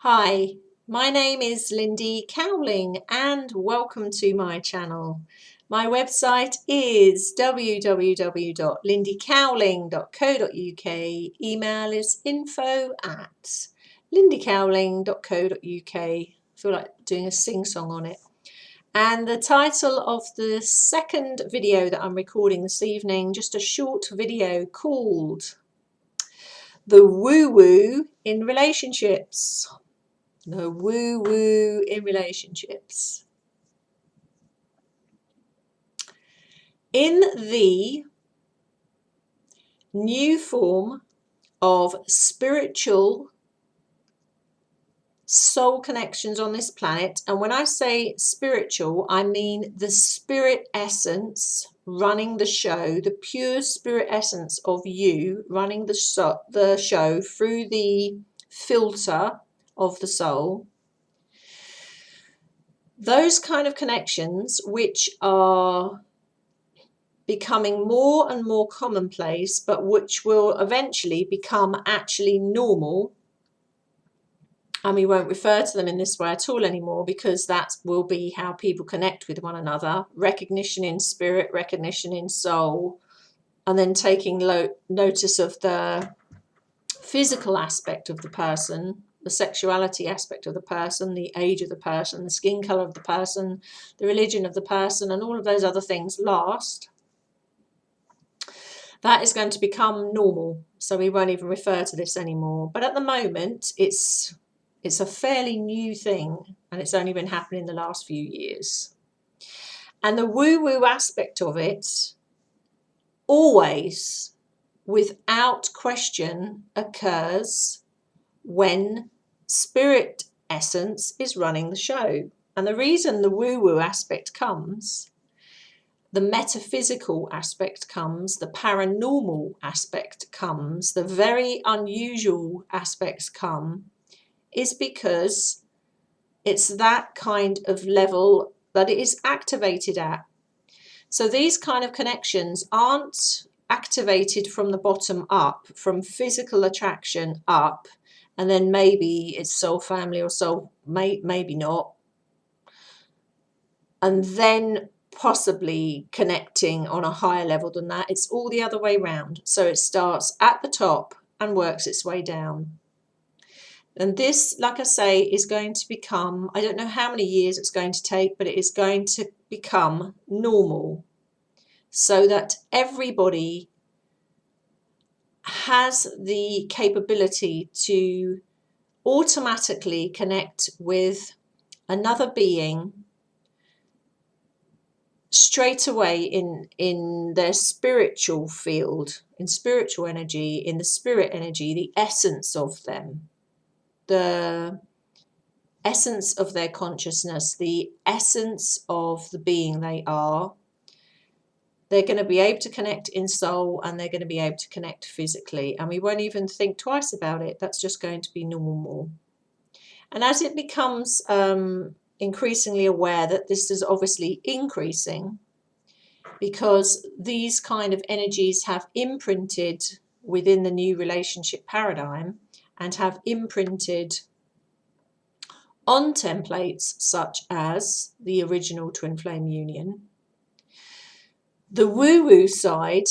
Hi, my name is Lindy Cowling and welcome to my channel. My website is www.lindycowling.co.uk. Email is info@lindycowling.co.uk. I feel like doing a sing-song on it. And the title of the second video that I'm recording this evening, just a short video called The Woo-Woo in Relationships. The woo-woo in relationships. In the new form of spiritual soul connections on this planet, and when I say spiritual, I mean the spirit essence running the show, the pure spirit essence of you running the show through the filter of the soul. Those kind of connections, which are becoming more and more commonplace, but which will eventually become actually normal. And we won't refer to them in this way at all anymore, because that will be how people connect with one another. Recognition in spirit, recognition in soul, and then taking notice of the physical aspect of the person, the sexuality aspect of the person, the age of the person, the skin color of the person, the religion of the person, and all of those other things last. That is going to become normal, so we won't even refer to this anymore. But at the moment, it's a fairly new thing, and it's only been happening in the last few years. And the woo-woo aspect of it always, without question, occurs when spirit essence is running the show. And the reason the woo-woo aspect comes, the metaphysical aspect comes, the paranormal aspect comes, the very unusual aspects come, is because it's that kind of level that it is activated at. So these kind of connections aren't activated from the bottom up, from physical attraction up, and then maybe it's soul family or soul, maybe not, and then possibly connecting on a higher level than that. It's all the other way round. So it starts at the top and works its way down. And this, like I say, is going to become, I don't know how many years it's going to take, but it is going to become normal, so that everybody has the capability to automatically connect with another being straight away in their spiritual field, in spiritual energy, in the spirit energy, the essence of them, the essence of their consciousness, the essence of the being they are. They're going to be able to connect in soul, and they're going to be able to connect physically, and we won't even think twice about it. That's just going to be normal. And as it becomes increasingly aware that this is obviously increasing, because these kind of energies have imprinted within the new relationship paradigm and have imprinted on templates such as the original twin flame union. The woo-woo side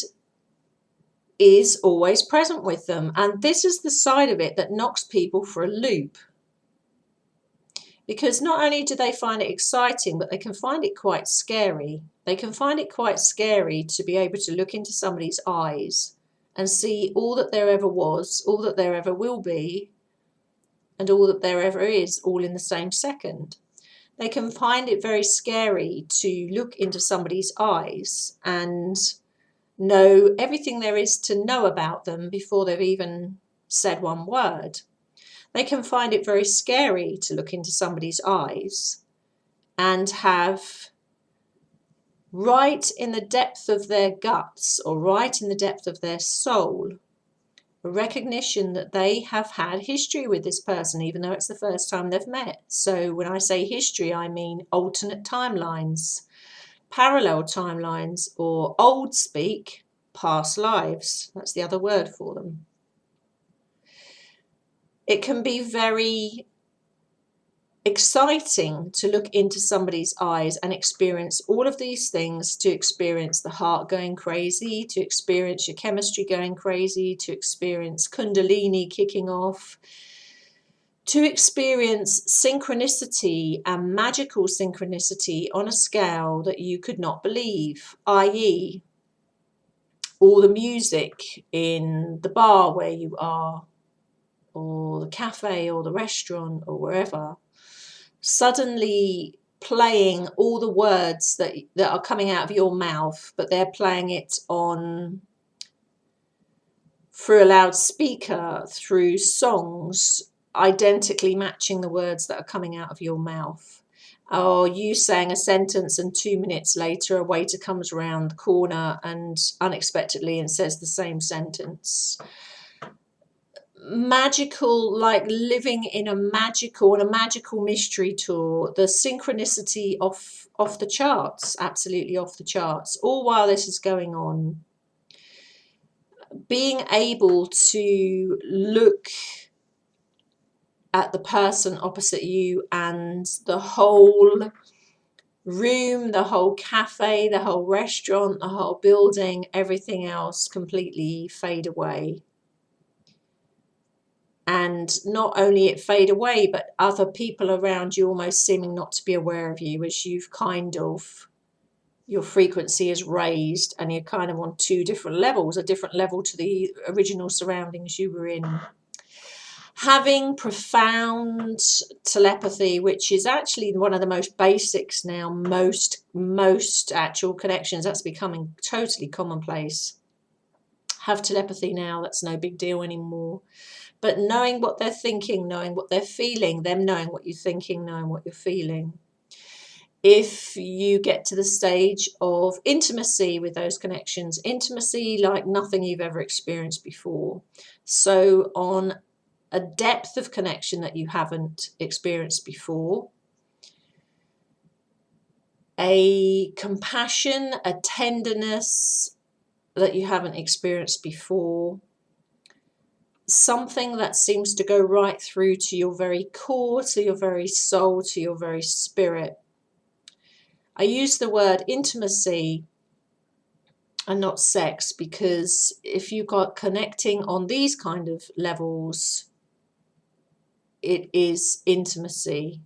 is always present with them, and this is the side of it that knocks people for a loop. Because not only do they find it exciting, but they can find it quite scary. They can find it quite scary to be able to look into somebody's eyes and see all that there ever was, all that there ever will be, and all that there ever is, all in the same second. They can find it very scary to look into somebody's eyes and know everything there is to know about them before they've even said one word. They can find it very scary to look into somebody's eyes and have, right in the depth of their guts or right in the depth of their soul, a recognition that they have had history with this person, even though it's the first time they've met. So when I say history, I mean alternate timelines, parallel timelines, or old speak, past lives. That's the other word for them. It can be very exciting to look into somebody's eyes and experience all of these things, to experience the heart going crazy, to experience your chemistry going crazy, to experience Kundalini kicking off, to experience synchronicity and magical synchronicity on a scale that you could not believe, i.e. all the music in the bar where you are, or the cafe or the restaurant or wherever, suddenly playing all the words that are coming out of your mouth, but they're playing it on through a loudspeaker, through songs identically matching the words that are coming out of your mouth. Or you saying a sentence and 2 minutes later a waiter comes around the corner and unexpectedly and says the same sentence. Magical, like living in a magical mystery tour. The synchronicity off the charts, absolutely off the charts. All while this is going on, being able to look at the person opposite you and the whole room, the whole cafe, the whole restaurant, the whole building, everything else completely fade away. And not only it fade away, but other people around you almost seeming not to be aware of you, as you've kind of, your frequency is raised and you're kind of on two different levels, a different level to the original surroundings you were in. Having profound telepathy, which is actually one of the most basics now, most actual connections, that's becoming totally commonplace. Have telepathy now, that's no big deal anymore. But knowing what they're thinking, knowing what they're feeling, them knowing what you're thinking, knowing what you're feeling. If you get to the stage of intimacy with those connections, intimacy like nothing you've ever experienced before. So on a depth of connection that you haven't experienced before, a compassion, a tenderness that you haven't experienced before, something that seems to go right through to your very core, to your very soul, to your very spirit. I use the word intimacy and not sex, because if you got connecting on these kind of levels, it is intimacy.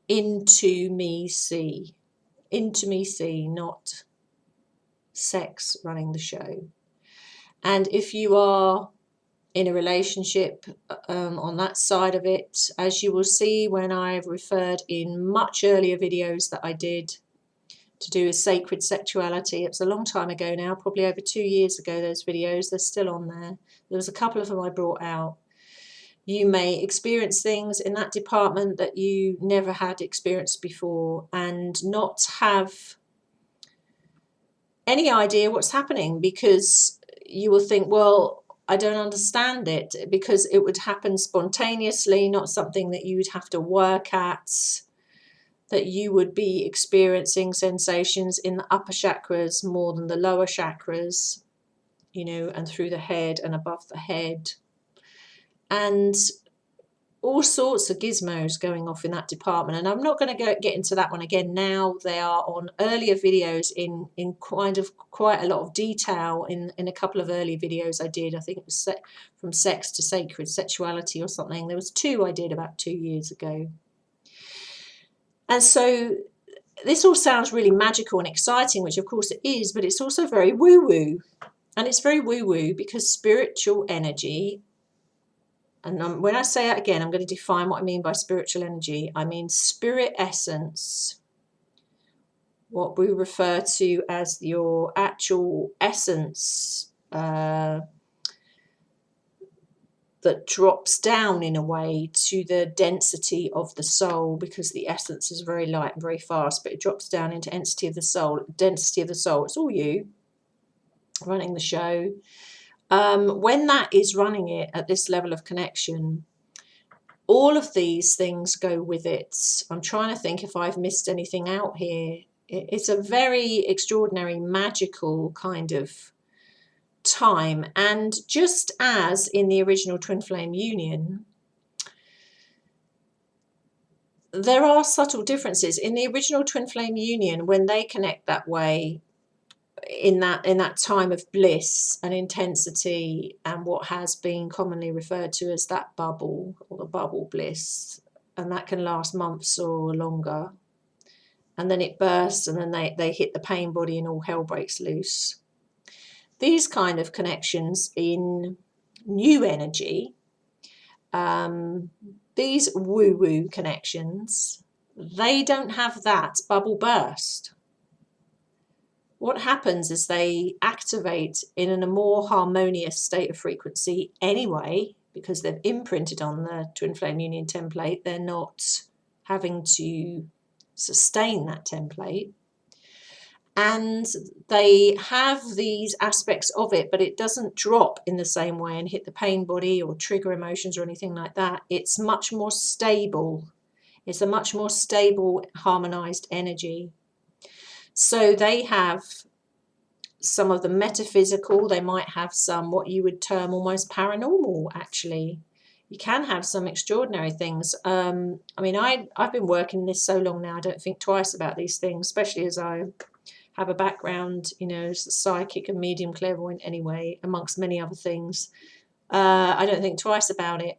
Intimacy, not sex running the show. And if you are in a relationship on that side of it, as you will see when I've referred in much earlier videos that I did to do with sacred sexuality, it's a long time ago now, probably over 2 years ago, those videos, they're still on there. There was a couple of them I brought out. You may experience things in that department that you never had experienced before and not have any idea what's happening, because you will think, well, I don't understand it, because it would happen spontaneously, not something that you would have to work at, that you would be experiencing sensations in the upper chakras more than the lower chakras, you know, and through the head and above the head. And all sorts of gizmos going off in that department, and I'm not going to get into that one again now. They are on earlier videos in quite a lot of detail in a couple of earlier videos I did. I think it was from sex to sacred sexuality or something. There was 2 I did about 2 years ago. And so this all sounds really magical and exciting, which of course it is, but it's also very woo-woo. And it's very woo-woo because spiritual energy, and when I say that again, I'm going to define what I mean by spiritual energy. I mean spirit essence, what we refer to as your actual essence that drops down in a way to the density of the soul, because the essence is very light and very fast, but it drops down into density of the soul. Density of the soul, it's all you running the show. When that is running it at this level of connection, all of these things go with it. I'm trying to think if I've missed anything out here. It's a very extraordinary, magical kind of time. And just as in the original twin flame union, there are subtle differences in the original twin flame union when they connect that way, in that time of bliss and intensity and what has been commonly referred to as that bubble or the bubble bliss, and that can last months or longer, and then it bursts, and then they hit the pain body and all hell breaks loose. These kind of connections in new energy, these woo-woo connections, they don't have that bubble burst. What happens is they activate in a more harmonious state of frequency anyway, because they've imprinted on the twin flame union template. They're not having to sustain that template. And they have these aspects of it, but it doesn't drop in the same way and hit the pain body or trigger emotions or anything like that. It's much more stable. It's a much more stable, harmonized energy. So they have some of the metaphysical, they might have some what you would term almost paranormal, actually. You can have some extraordinary things. I mean, I've been working this so long now, I don't think twice about these things, especially as I have a background, as a psychic and medium clairvoyant anyway, amongst many other things. I don't think twice about it.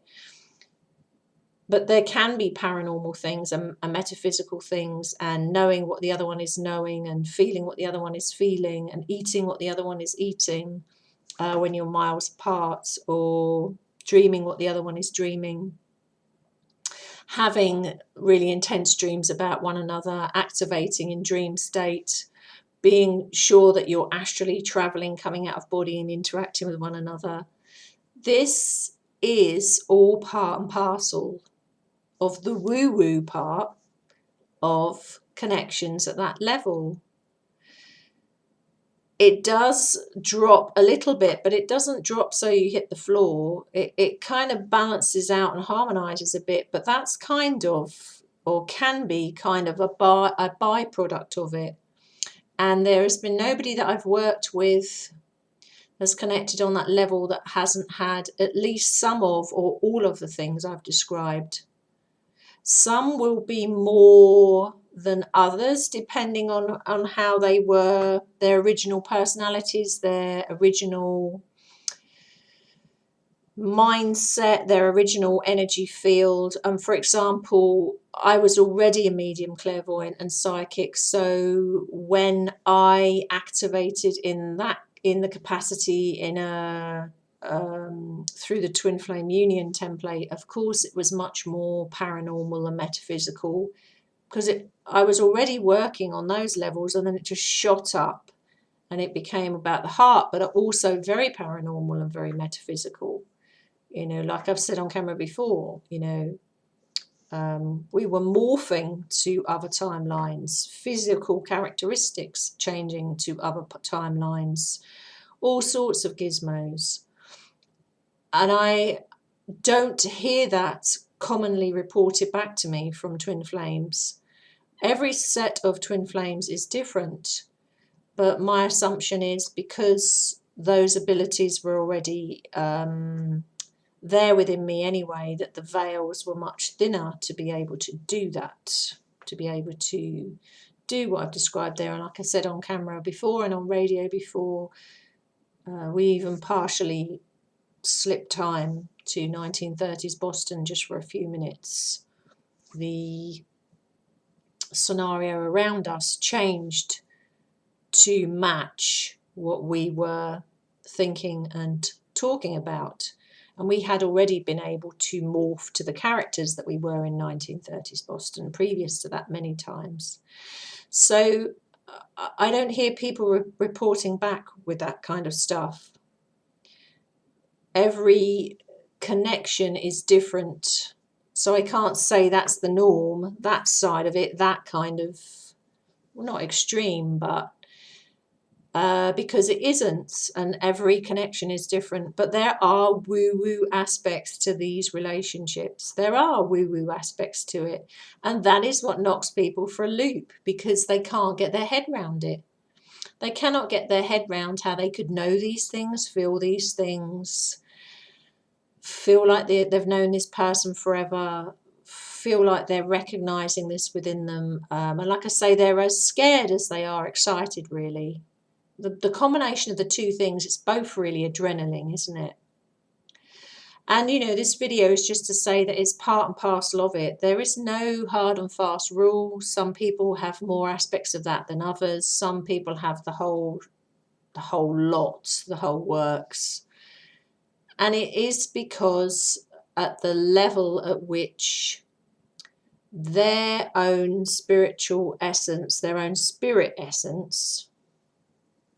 But there can be paranormal things and metaphysical things, and knowing what the other one is knowing, and feeling what the other one is feeling, and eating what the other one is eating when you're miles apart, or dreaming what the other one is dreaming. Having really intense dreams about one another, activating in dream state, being sure that you're astrally traveling, coming out of body and interacting with one another. This is all part and parcel of the woo-woo part of connections at that level. It does drop a little bit, but it doesn't drop so you hit the floor. It kind of balances out and harmonizes a bit, but that's kind of, or can be kind of a byproduct of it. And there has been nobody that I've worked with that's connected on that level that hasn't had at least some of or all of the things I've described. Some will be more than others, depending on how they were, their original personalities, their original mindset, their original energy field. And for example, I was already a medium clairvoyant and psychic, so when I activated in the capacity in a through the twin flame union template, of course it was much more paranormal and metaphysical, because I was already working on those levels, and then it just shot up and it became about the heart, but also very paranormal and very metaphysical. Like I've said on camera before, we were morphing to other timelines, physical characteristics changing to other timelines, all sorts of gizmos. And I don't hear that commonly reported back to me from twin flames. Every set of twin flames is different, but my assumption is because those abilities were already there within me anyway, that the veils were much thinner to be able to do that, to be able to do what I've described there. And like I said on camera before and on radio before, we even partially slipped time to 1930s Boston just for a few minutes. The scenario around us changed to match what we were thinking and talking about. And we had already been able to morph to the characters that we were in 1930s Boston previous to that many times. So I don't hear people reporting back with that kind of stuff. Every connection is different. So I can't say that's the norm, that side of it, that kind of, well, not extreme, but because it isn't, and every connection is different. But there are woo-woo aspects to these relationships. There are woo-woo aspects to it. And that is what knocks people for a loop, because they can't get their head round it. They cannot get their head round how they could know these things, feel these things, feel like they've known this person forever, feel like they're recognizing this within them. And like I say, they're as scared as they are excited, really. The combination of the two things, it's both really adrenaline, isn't it? And, you know, this video is just to say that it's part and parcel of it. There is no hard and fast rule. Some people have more aspects of that than others. Some people have the whole lot, the whole works. And it is because at the level at which their own spiritual essence, their own spirit essence,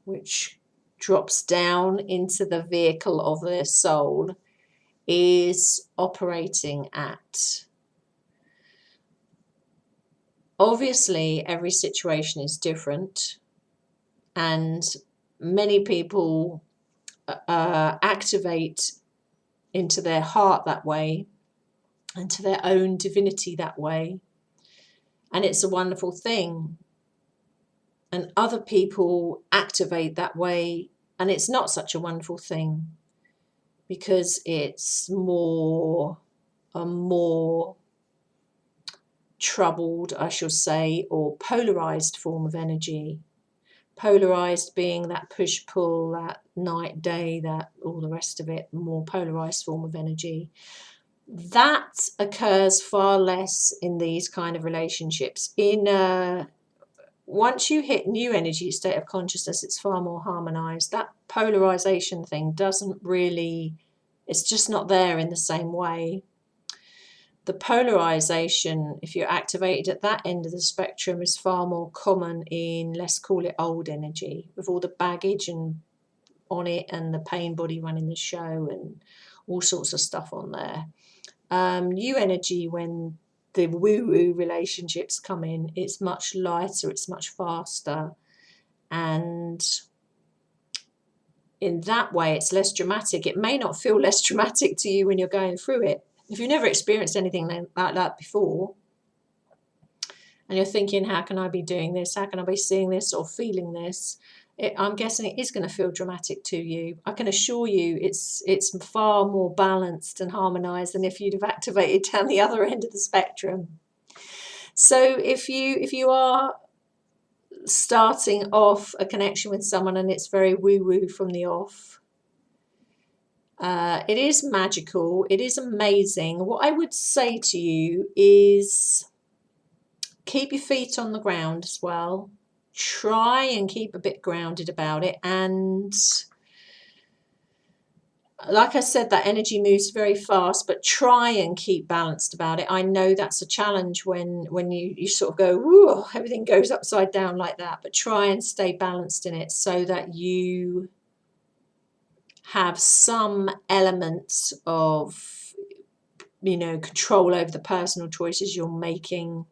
which drops down into the vehicle of their soul, is operating at. Obviously, every situation is different, and many people activate into their heart that way, and to their own divinity that way, and it's a wonderful thing. And other people activate that way, and it's not such a wonderful thing, because it's a more troubled, I shall say, or polarized form of energy. Polarized being that push-pull, that night-day, that all the rest of it, more polarized form of energy. That occurs far less in these kind of relationships. Once you hit new energy state of consciousness, it's far more harmonized. That polarization thing doesn't really, it's just not there in the same way. The polarization, if you're activated at that end of the spectrum, is far more common in, let's call it, old energy, with all the baggage and on it, and the pain body running the show, and all sorts of stuff on there. New energy, when the woo-woo relationships come in, it's much lighter, it's much faster, and in that way it's less dramatic. It may not feel less dramatic to you when you're going through it. If you've never experienced anything like that before, and you're thinking, how can I be doing this? How can I be seeing this or feeling this? I'm guessing it is going to feel dramatic to you. I can assure you it's far more balanced and harmonized than if you'd have activated down the other end of the spectrum. So if you are starting off a connection with someone and it's very woo-woo from the off, it is magical, it is amazing. What I would say to you is keep your feet on the ground as well. Try and keep a bit grounded about it, and like I said, that energy moves very fast, but try and keep balanced about it. I know that's a challenge when you sort of go, ooh, everything goes upside down like that, but try and stay balanced in it so that you have some element of, you know, control over the personal choices you're making,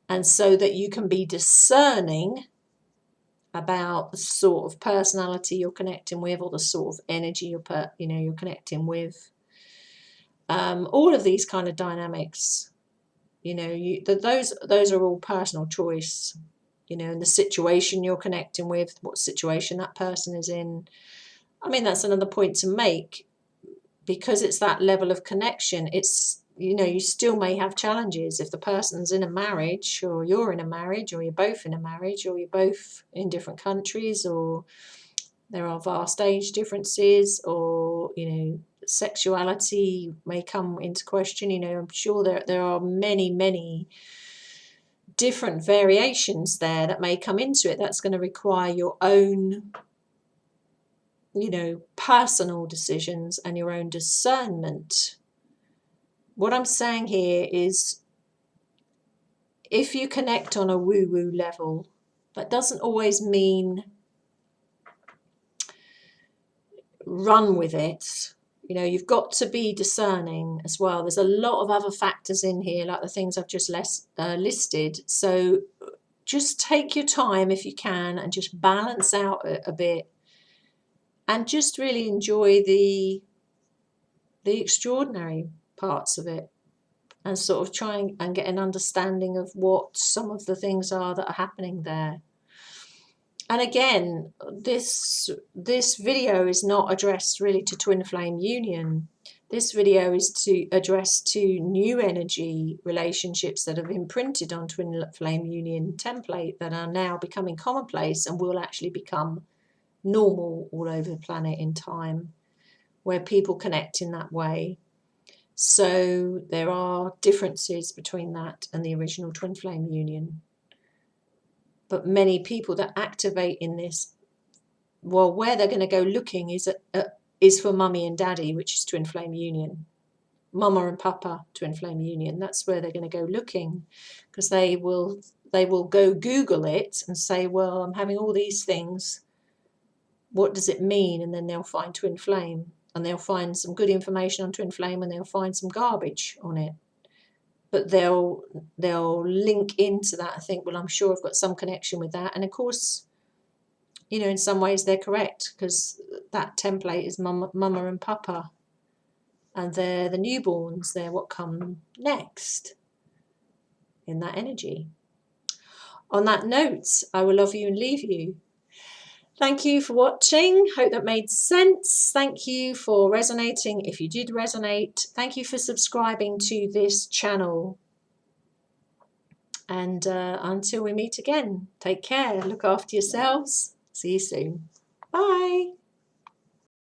and so that you can be discerning about the sort of personality you're connecting with, or the sort of energy you're connecting with. All of these kind of dynamics, you know, those are all personal choice, you know, and the situation you're connecting with, what situation that person is in. I mean, that's another point to make, because it's that level of connection. It's, you know, you still may have challenges if the person's in a marriage, or you're in a marriage, or you're both in a marriage, or you're both in different countries, or there are vast age differences, or, you know, sexuality may come into question. You know, I'm sure there are many different variations there that may come into it. That's going to require your own, you know, personal decisions and your own discernment. What I'm saying here is, if you connect on a woo-woo level, that doesn't always mean run with it. You know, you've got to be discerning as well. There's a lot of other factors in here, like the things I've just listed. So just take your time if you can, and just balance out a bit, and just really enjoy the extraordinary parts of it, and sort of try and get an understanding of what some of the things are that are happening there. And again, this video is not addressed really to twin flame union. This video is to address 2 new energy relationships that have imprinted on twin flame union template that are now becoming commonplace and will actually become normal all over the planet in time, where people connect in that way. So there are differences between that and the original twin flame union. But many people that activate in this, well, where they're going to go looking is for mummy and daddy, which is twin flame union. Mama and papa, twin flame union. That's where they're going to go looking, because they will go Google it and say, well, I'm having all these things. What does it mean? And then they'll find twin flame, and they'll find some good information on twin flame, and they'll find some garbage on it. But they'll link into that and think, well, I'm sure I've got some connection with that. And of course, you know, in some ways they're correct, because that template is mama and papa. And they're the newborns, they're what come next in that energy. On that note, I will love you and leave you. Thank you for watching. Hope that made sense. Thank you for resonating if you did resonate. Thank you for subscribing to this channel. And until we meet again, take care, look after yourselves. See you soon. Bye.